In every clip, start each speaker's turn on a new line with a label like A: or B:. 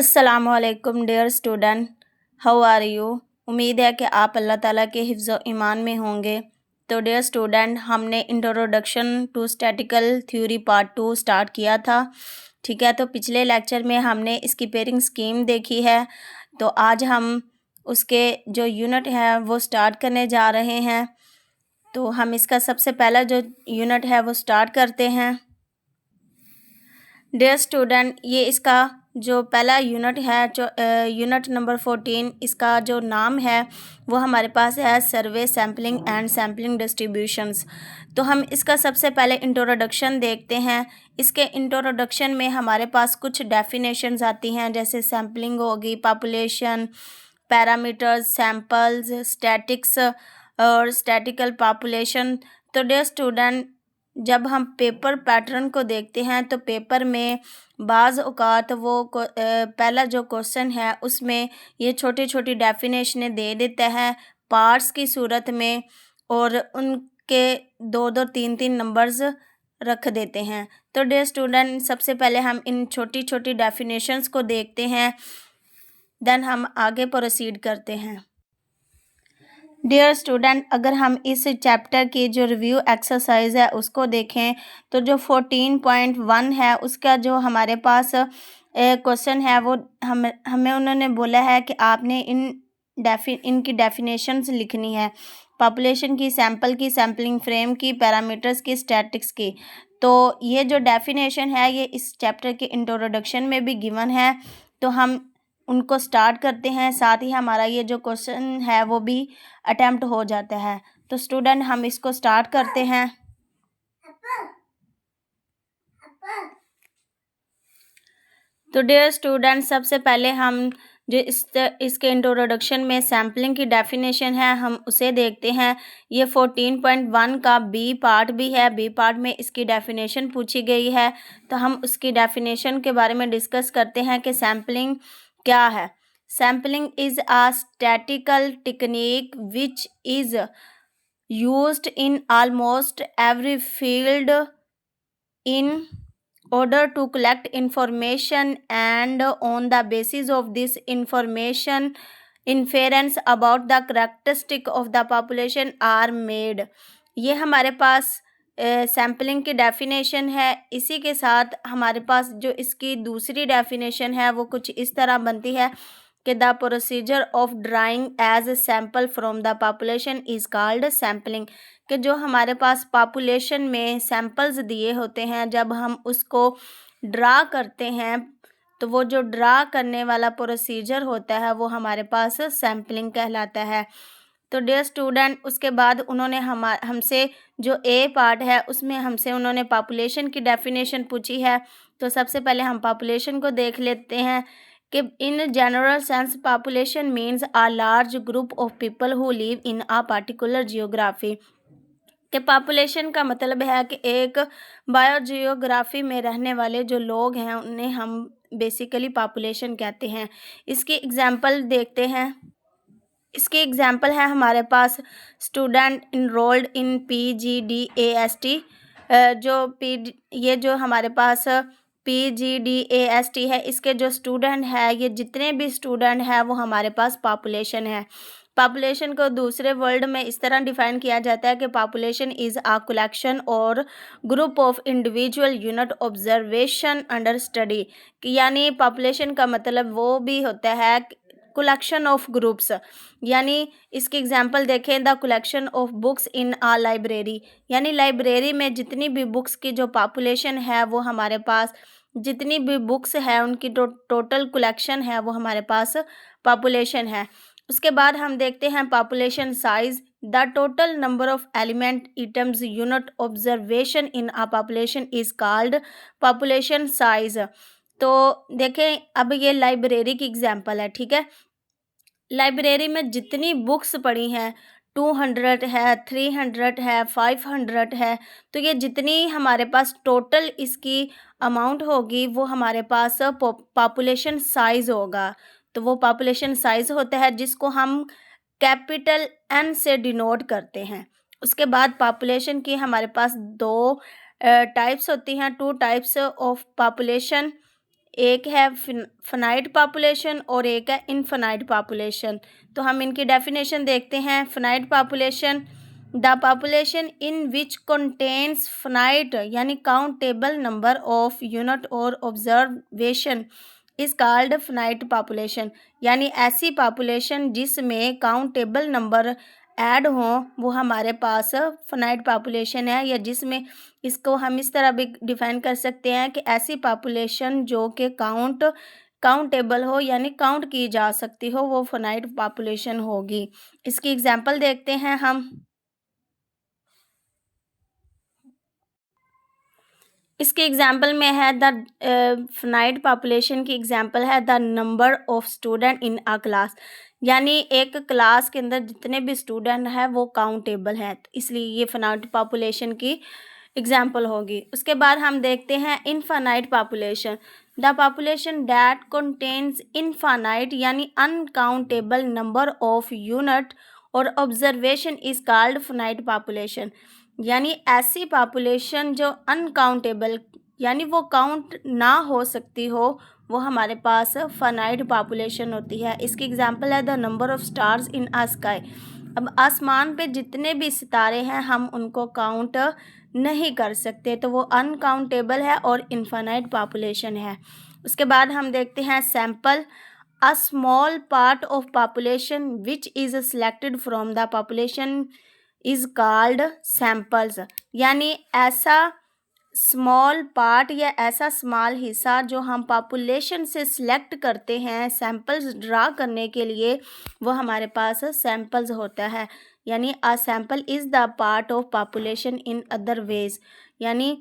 A: अस्सलामुअलैकुम dear student, how are you. उम्मीद है कि आप अल्लाह ताला के हिफ्ज़ ईमान में होंगे। तो डियर स्टूडेंट, हमने introduction to statical theory part 2 start किया था। ठीक है, तो पिछले लेक्चर में हमने इसकी पेयरिंग स्कीम देखी है। तो आज हम उसके जो यूनिट है वो स्टार्ट करने जा रहे हैं। तो हम इसका सबसे पहला जो यूनिट है वो स्टार्ट करते हैं। डियर स्टूडेंट, ये इसका जो पहला यूनिट है जो यूनिट नंबर 14, इसका जो नाम है वो हमारे पास है सर्वे सैम्पलिंग एंड सैम्पलिंग डिस्ट्रीब्यूशंस। तो हम इसका सबसे पहले इंट्रोडक्शन देखते हैं। इसके इंट्रोडक्शन में हमारे पास कुछ डेफिनेशंस आती हैं, जैसे सैम्पलिंग होगी, पॉपुलेशन, पैरामीटर्स, सैम्पल्स, स्टैटिक्स और स्टैटिकल पॉपुलेशन। तो डियर स्टूडेंट, जब हम पेपर पैटर्न को देखते हैं तो पेपर में बाज़ औक़ात पहला जो क्वेश्चन है उसमें ये छोटी छोटी डेफिनेशनें दे देता है पार्ट्स की सूरत में, और उनके दो दो तीन तीन नंबर्स रख देते हैं। तो डियर स्टूडेंट, सबसे पहले हम इन छोटी छोटी डेफिनेशंस को देखते हैं, देन हम आगे प्रोसीड करते हैं। डियर स्टूडेंट, अगर हम इस चैप्टर की जो रिव्यू एक्सरसाइज है उसको देखें तो जो 14.1 है उसका जो हमारे पास क्वेश्चन है वो हमें उन्होंने बोला है कि आपने इनकी डेफिनेशंस लिखनी है। पॉपुलेशन की, सैंपल की, सैम्पलिंग फ्रेम की, पैरामीटर्स की, स्टैटिक्स की। तो ये जो डेफिनेशन है ये इस चैप्टर के इंट्रोडक्शन में भी गिवन है। तो हम उनको स्टार्ट करते हैं, साथ ही हमारा ये जो क्वेश्चन है वो भी अटेम्प्ट हो जाता है। तो स्टूडेंट, हम इसको स्टार्ट करते हैं। तो डियर स्टूडेंट, सबसे पहले हम जो इसके इंट्रोडक्शन में सैम्पलिंग की डेफिनेशन है हम उसे देखते हैं। ये 14.1 का बी पार्ट भी है। बी पार्ट में इसकी डेफिनेशन पूछी गई है, तो हम उसकी डेफिनेशन के बारे में डिस्कस करते हैं कि सैम्पलिंग क्या है। Sampling is a statistical technique which is used in almost every field in order to collect information, and on the basis of this information inference about the characteristic of the population are made। ये हमारे पास sampling की definition है। इसी के साथ हमारे पास जो इसकी दूसरी डेफिनेशन है वो कुछ इस तरह बनती है कि the procedure of drawing as a sample from the population is called sampling. कि जो हमारे पास पॉपुलेशन में सैम्पल्स दिए होते हैं, जब हम उसको ड्रा करते हैं तो वो जो ड्रा करने वाला प्रोसीजर होता है वो हमारे पास सैम्पलिंग कहलाता है। तो डियर स्टूडेंट, उसके बाद उन्होंने हमसे जो ए पार्ट है उसमें हमसे उन्होंने पॉपुलेशन की डेफिनेशन पूछी है। तो सबसे पहले हम पॉपुलेशन को देख लेते हैं कि in general sense population means a large group of people who live in a particular geography. कि पॉपुलेशन का मतलब है कि एक बायोजियोग्राफी में रहने वाले जो लोग हैं उन्हें हम बेसिकली पॉपुलेशन कहते हैं। इसकी एग्जांपल देखते हैं। इसकी एग्जांपल है हमारे पास स्टूडेंट इनरोल्ड इन PGDAST। ये जो हमारे पास PGDAST है, इसके जो स्टूडेंट है, ये जितने भी स्टूडेंट हैं वो हमारे पास पॉपुलेशन है। पॉपुलेशन को दूसरे वर्ड में इस तरह डिफाइन किया जाता है कि पॉपुलेशन इज़ अ कलेक्शन और group of individual unit observation under study. यानी पॉपुलेशन का मतलब वो भी होता है कलेक्शन ऑफ ग्रुप्स। यानी इसकी एग्जांपल देखें, the collection of books in a library. यानी लाइब्रेरी में जितनी भी बुक्स की जो पॉपुलेशन है वो हमारे पास, जितनी भी बुक्स है उनकी टोटल कलेक्शन है वो हमारे पास पॉपुलेशन है। उसके बाद हम देखते हैं population size. The total number of element items unit observation in a population is called population size. तो देखें, अब ये लाइब्रेरी की एग्जांपल है। ठीक है, लाइब्रेरी में जितनी बुक्स पड़ी हैं 200 है, 300 है, 500 है। तो ये जितनी हमारे पास टोटल इसकी अमाउंट होगी वो हमारे पास पॉपुलेशन साइज़ होगा। तो वो पॉपुलेशन साइज़ होता है जिसको हम कैपिटल N से डिनोट करते हैं। उसके बाद पॉपुलेशन की हमारे पास दो टाइप्स होती हैं, टू टाइप्स ऑफ पॉपुलेशन। एक है फिनाइट पॉपुलेशन और एक है इनफिनाइट पॉपुलेशन। तो हम इनकी डेफिनेशन देखते हैं। Finite population, the population in which contains finite यानी काउंटेबल नंबर ऑफ यूनिट और observation is called finite population. यानी ऐसी पॉपुलेशन जिसमें काउंटेबल नंबर ऐड हों वो हमारे पास फिनाइट पॉपुलेशन है, या जिसमें इसको हम इस तरह भी डिफाइन कर सकते हैं कि ऐसी पॉपुलेशन जो कि काउंटेबल हो यानी काउंट की जा सकती हो, वो फिनाइट पॉपुलेशन होगी। इसकी एग्जांपल देखते हैं हम। इसके एग्जाम्पल में है द फिनाइट पॉपुलेशन की एग्जाम्पल है the number of student in a class. यानी एक क्लास के अंदर जितने भी स्टूडेंट हैं वो काउंटेबल हैं, तो इसलिए ये फिनाइट पॉपुलेशन की एग्जाम्पल होगी। उसके बाद हम देखते हैं infinite population, the population that contains infinite यानी अनकाउंटेबल नंबर ऑफ यूनिट और observation is called finite population. यानी ऐसी पॉपुलेशन जो अनकाउंटेबल यानी वो काउंट ना हो सकती हो, वो हमारे पास फाइनाइट पॉपुलेशन होती है। इसकी एग्जांपल है the number of stars in a sky. अब आसमान पे जितने भी सितारे हैं हम उनको काउंट नहीं कर सकते, तो वो अनकाउंटेबल है और इनफाइनाइट पॉपुलेशन है। उसके बाद हम देखते हैं sample, a small part of population which is selected from the population is called samples. यानी ऐसा स्मॉल पार्ट या ऐसा स्मॉल हिस्सा जो हम पॉपुलेशन से सिलेक्ट करते हैं सैम्पल्स ड्रा करने के लिए, वो हमारे पास सैम्पल्स होता है। यानी a sample is the part of population in other ways. यानी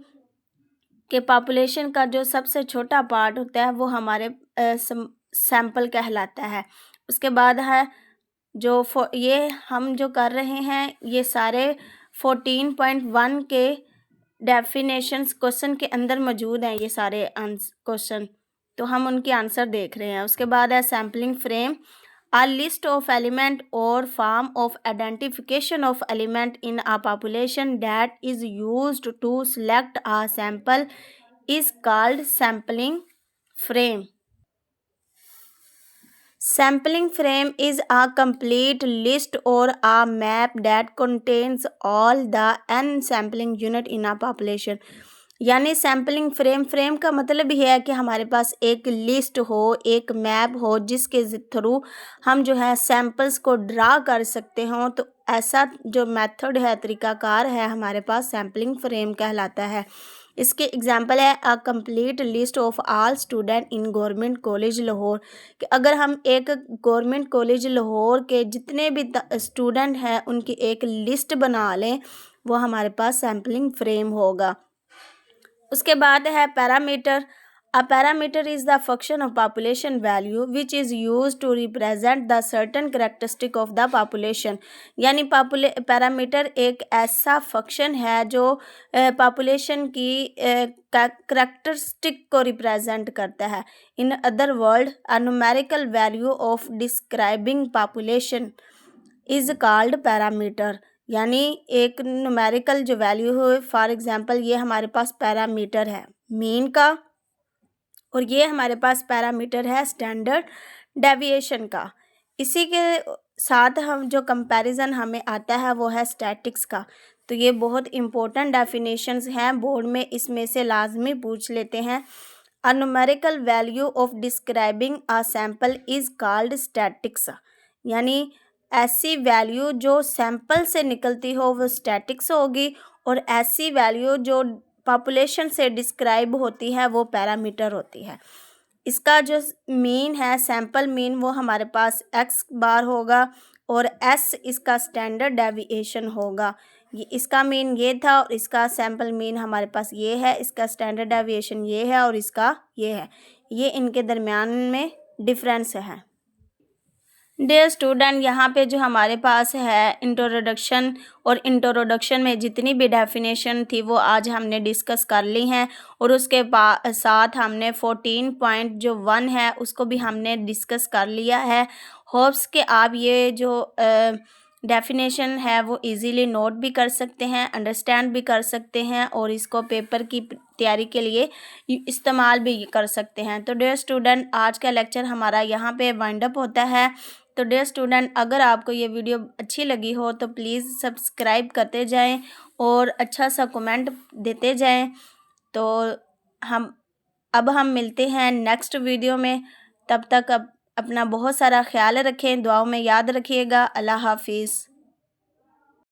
A: कि पॉपुलेशन का जो सबसे छोटा पार्ट होता है वो हमारे सैम्पल कहलाता है। उसके बाद है जो ये हम जो कर रहे हैं ये सारे 14.1 के डेफिनेशंस क्वेश्चन के अंदर मौजूद हैं, ये सारे क्वेश्चन, तो हम उनके आंसर देख रहे हैं। उसके बाद है sampling frame, a list of element or form of identification of element in a population that is used to select a sample is called sampling frame. Sampling frame is a complete list or a map that contains all the n sampling unit in a population. यानी sampling frame का मतलब ये है कि हमारे पास एक list हो, एक मैप हो जिसके थ्रू हम जो है सैम्पल्स को ड्रा कर सकते हों। तो ऐसा जो मेथड है, तरीकाकार है, हमारे पास सैम्पलिंग फ्रेम कहलाता है। इसके एग्जांपल है a complete list of all student in government college Lahore. कि अगर हम एक गवर्नमेंट कॉलेज लाहौर के जितने भी स्टूडेंट हैं उनकी एक लिस्ट बना लें, वो हमारे पास सैम्पलिंग फ्रेम होगा। उसके बाद है parameter, a parameter is the function of population value which is use to represent the certain characteristic of the population. यानी पैरामीटर एक ऐसा फंक्शन है जो पॉपुलेशन की करेक्टरिस्टिक को रिप्रेजेंट करता है। In other word a numerical value of describing population is called parameter. यानी एक न्यूमेरिकल जो वैल्यू हो, फॉर एग्जांपल ये हमारे पास पैरामीटर है मीन का, और ये हमारे पास पैरामीटर है स्टैंडर्ड डेविएशन का। इसी के साथ हम जो कंपैरिजन हमें आता है वो है स्टैटिक्स का। तो ये बहुत इम्पोर्टेंट डेफिनेशंस हैं, बोर्ड में इसमें से लाजमी पूछ लेते हैं। A numerical value of describing a sample is called statics. यानी ऐसी वैल्यू जो सैंपल से निकलती हो वो स्टैटिक्स होगी, और ऐसी वैल्यू जो पॉपुलेशन से डिस्क्राइब होती है वो पैरामीटर होती है। इसका जो मीन है, सैंपल मीन, वो हमारे पास x बार होगा और s इसका स्टैंडर्ड डेविएशन होगा। ये इसका मीन ये था और इसका सैंपल मीन हमारे पास ये है, इसका स्टैंडर्ड डेविएशन ये है और इसका ये है। ये इनके दरमियान में डिफरेंस है। डियर स्टूडेंट, यहाँ पे जो हमारे पास है इंट्रोडक्शन, और इंट्रोडक्शन में जितनी भी डेफिनेशन थी वो आज हमने डिस्कस कर ली हैं, और उसके साथ हमने 14.1 है उसको भी हमने डिस्कस कर लिया है। होप्स कि आप ये जो डेफिनेशन है वो इजीली नोट भी कर सकते हैं, अंडरस्टैंड भी कर सकते हैं, और इसको पेपर की तैयारी के लिए इस्तेमाल भी कर सकते हैं। तो डियर स्टूडेंट, आज का लेक्चर हमारा यहाँ पे वाइंड अप होता है। तो डियर स्टूडेंट, अगर आपको ये वीडियो अच्छी लगी हो तो प्लीज़ सब्सक्राइब करते जाएं और अच्छा सा कमेंट देते जाएं। तो हम मिलते हैं नेक्स्ट वीडियो में। तब तक अपना बहुत सारा ख्याल रखें, दुआओं में याद रखिएगा। अल्लाह हाफिज़।